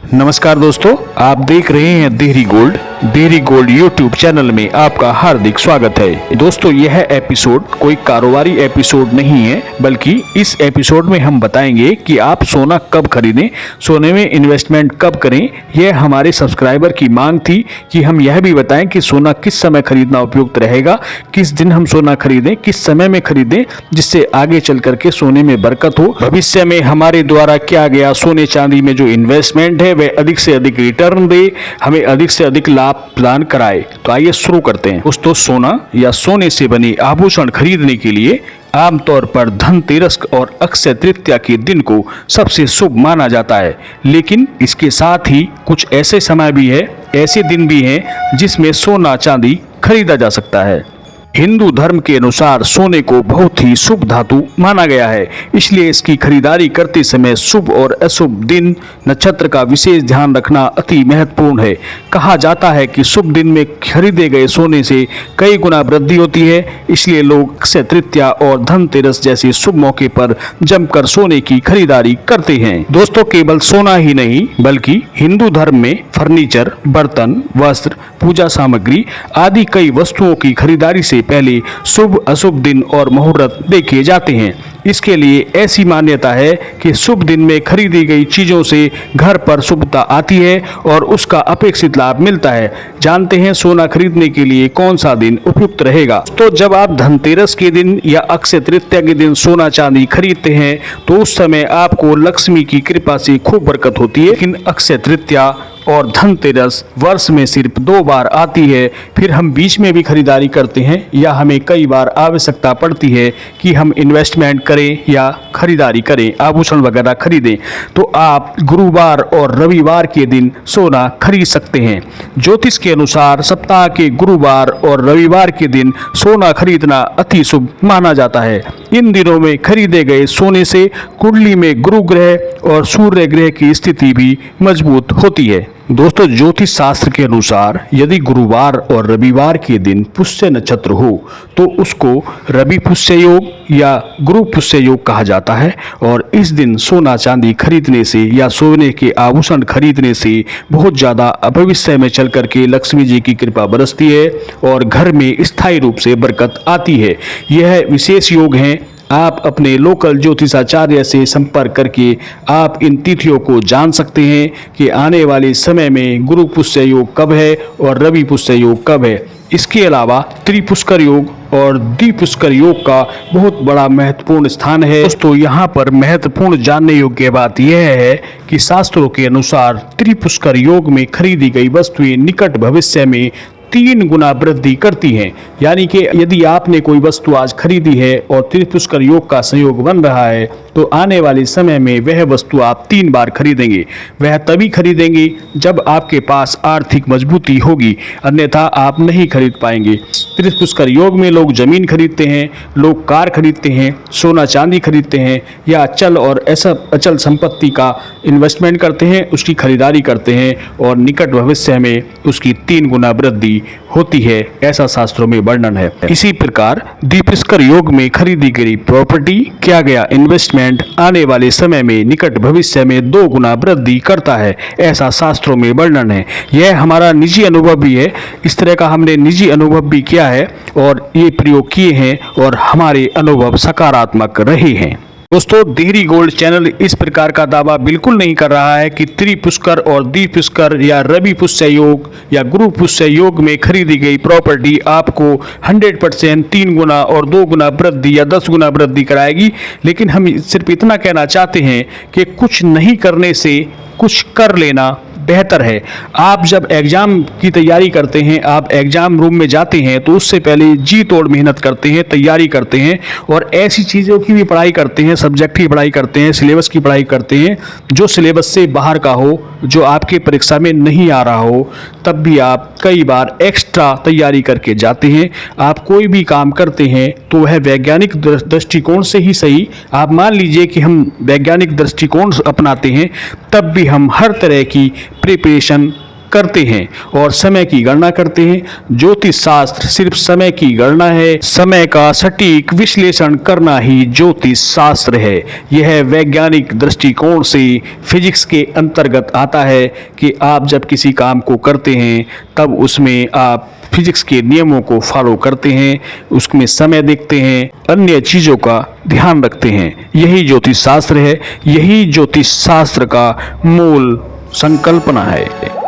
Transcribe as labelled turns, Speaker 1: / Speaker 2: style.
Speaker 1: नमस्कार दोस्तों, आप देख रहे हैं देहरी गोल्ड यूट्यूब चैनल में आपका हार्दिक स्वागत है। दोस्तों, यह एपिसोड कोई कारोबारी एपिसोड नहीं है, बल्कि इस एपिसोड में हम बताएंगे कि आप सोना कब खरीदें, सोने में इन्वेस्टमेंट कब करें। यह हमारे सब्सक्राइबर की मांग थी कि हम यह भी बताएं कि सोना किस समय खरीदना उपयुक्त रहेगा, किस दिन हम सोना खरीदें, किस समय में खरीदें, जिससे आगे चल करके सोने में बरकत हो। भविष्य में हमारे द्वारा किया गया सोने चांदी में जो इन्वेस्टमेंट है वह अधिक से अधिक रिटर्न दे, हमें अधिक से अधिक लाभ प्रदान कराए। तो आइए शुरू करते हैं। दोस्तों, सोना या सोने से बने आभूषण खरीदने के लिए आमतौर पर धनतेरस और अक्षय तृतीया के दिन को सबसे शुभ माना जाता है, लेकिन इसके साथ ही कुछ ऐसे समय भी है, ऐसे दिन भी हैं जिसमें सोना चांदी खरीदा जा सकता है। हिंदू धर्म के अनुसार सोने को बहुत ही शुभ धातु माना गया है, इसलिए इसकी खरीदारी करते समय शुभ और अशुभ दिन नक्षत्र का विशेष ध्यान रखना अति महत्वपूर्ण है। कहा जाता है कि शुभ दिन में खरीदे गए सोने से कई गुना वृद्धि होती है, इसलिए लोग अक्षय तृतीया और धनतेरस जैसे शुभ मौके पर जमकर सोने की खरीदारी करते हैं। दोस्तों, केवल सोना ही नहीं बल्कि हिंदू धर्म में फर्नीचर, बर्तन, वस्त्र, पूजा सामग्री आदि कई वस्तुओं की खरीदारी से पहले शुभ अशुभ दिन और मुहूर्त देखे जाते हैं। इसके लिए ऐसी मान्यता है कि शुभ दिन में खरीदी गई चीजों से घर पर शुभता आती है और उसका अपेक्षित लाभ मिलता है। जानते हैं सोना खरीदने के लिए कौन सा दिन उपयुक्त रहेगा। तो जब आप धनतेरस के दिन या अक्षय तृतीया के दिन सोना चांदी खरीदते हैं तो उस समय आपको लक्ष्मी की कृपा से खूब बरकत होती है। लेकिन अक्षय तृतीया और धनतेरस वर्ष में सिर्फ 2 बार आती है, फिर हम बीच में भी खरीदारी करते हैं या हमें कई बार आवश्यकता पड़ती है कि हम इन्वेस्टमेंट करें या खरीदारी करें, आभूषण वगैरह खरीदें, तो आप गुरुवार और रविवार के दिन सोना खरीद सकते हैं। ज्योतिष के अनुसार सप्ताह के गुरुवार और रविवार के दिन सोना खरीदना अति शुभ माना जाता है। इन दिनों में खरीदे गए सोने से कुंडली में गुरु ग्रह और सूर्य ग्रह की स्थिति भी मजबूत होती है। दोस्तों, ज्योतिष शास्त्र के अनुसार यदि गुरुवार और रविवार के दिन पुष्य नक्षत्र हो तो उसको रवि पुष्य योग या गुरु पुष्य योग कहा जाता है, और इस दिन सोना चांदी खरीदने से या सोने के आभूषण खरीदने से बहुत ज़्यादा भविष्य में चल करके लक्ष्मी जी की कृपा बरसती है और घर में स्थायी रूप से बरकत आती है। यह विशेष योग हैं। आप अपने लोकल ज्योतिषाचार्य से संपर्क करके आप इन तिथियों को जान सकते हैं कि आने वाले समय में गुरु पुष्य योग कब है और रवि पुष्य योग कब है। इसके अलावा त्रिपुष्कर योग और द्विपुष्कर योग का बहुत बड़ा महत्वपूर्ण स्थान है। दोस्तों, यहाँ पर महत्वपूर्ण जानने योग्य बात यह है कि शास्त्रों के अनुसार त्रिपुष्कर योग में खरीदी गई वस्तुएं निकट भविष्य में 3 गुना वृद्धि करती हैं। यानी कि यदि आपने कोई वस्तु आज खरीदी है और त्रिपुष्कर योग का संयोग बन रहा है तो आने वाले समय में वह वस्तु आप 3 बार खरीदेंगे। वह तभी खरीदेंगे जब आपके पास आर्थिक मजबूती होगी, अन्यथा आप नहीं खरीद पाएंगे। त्रिपुष्कर योग में लोग जमीन खरीदते हैं, लोग कार खरीदते हैं, सोना चांदी खरीदते हैं या अचल और अचल संपत्ति का इन्वेस्टमेंट करते हैं, उसकी खरीदारी करते हैं और निकट भविष्य में उसकी 3 गुना वृद्धि होती है, ऐसा शास्त्रों में वर्णन है। इसी प्रकार द्विपुष्कर योग में खरीदी गई प्रॉपर्टी, किया गया इन्वेस्टमेंट आने वाले समय में निकट भविष्य में 2 गुना वृद्धि करता है, ऐसा शास्त्रों में वर्णन है। यह हमारा निजी अनुभव भी है। इस तरह का हमने निजी अनुभव भी किया है और ये प्रयोग किए हैं और हमारे अनुभव सकारात्मक रहे हैं। दोस्तों, देहरी गोल्ड चैनल इस प्रकार का दावा बिल्कुल नहीं कर रहा है कि त्रिपुष्कर और द्विपुष्कर या रवि पुष्य योग या गुरु पुष्य योग में खरीदी गई प्रॉपर्टी आपको 100% 3 गुना और 2 गुना वृद्धि या 10 गुना वृद्धि कराएगी। लेकिन हम सिर्फ इतना कहना चाहते हैं कि कुछ नहीं करने से कुछ कर लेना बेहतर है। आप जब एग्ज़ाम की तैयारी करते हैं, आप एग्ज़ाम रूम में जाते हैं तो उससे पहले जी तोड़ मेहनत करते हैं, तैयारी करते हैं और ऐसी चीज़ों की भी पढ़ाई करते हैं, सब्जेक्ट की पढ़ाई करते हैं, सिलेबस की पढ़ाई करते हैं जो सिलेबस से बाहर का हो, जो आपके परीक्षा में नहीं आ रहा हो। तब भी आप कई बार एक्स्ट्रा तैयारी करके जाते हैं। आप कोई भी काम करते हैं तो वह वैज्ञानिक दृष्टिकोण से ही सही, आप मान लीजिए कि हम वैज्ञानिक दृष्टिकोण अपनाते हैं, तब भी हम हर तरह की प्रिपरेशन करते हैं और समय की गणना करते हैं। ज्योतिष शास्त्र सिर्फ समय की गणना है, समय का सटीक विश्लेषण करना ही ज्योतिष शास्त्र है। यह वैज्ञानिक दृष्टिकोण से फिजिक्स के अंतर्गत आता है कि आप जब किसी काम को करते हैं तब उसमें आप फिजिक्स के नियमों को फॉलो करते हैं, उसमें समय देखते हैं, अन्य चीज़ों का ध्यान रखते हैं। यही ज्योतिष शास्त्र है, यही ज्योतिष शास्त्र का मूल संकल्पना है।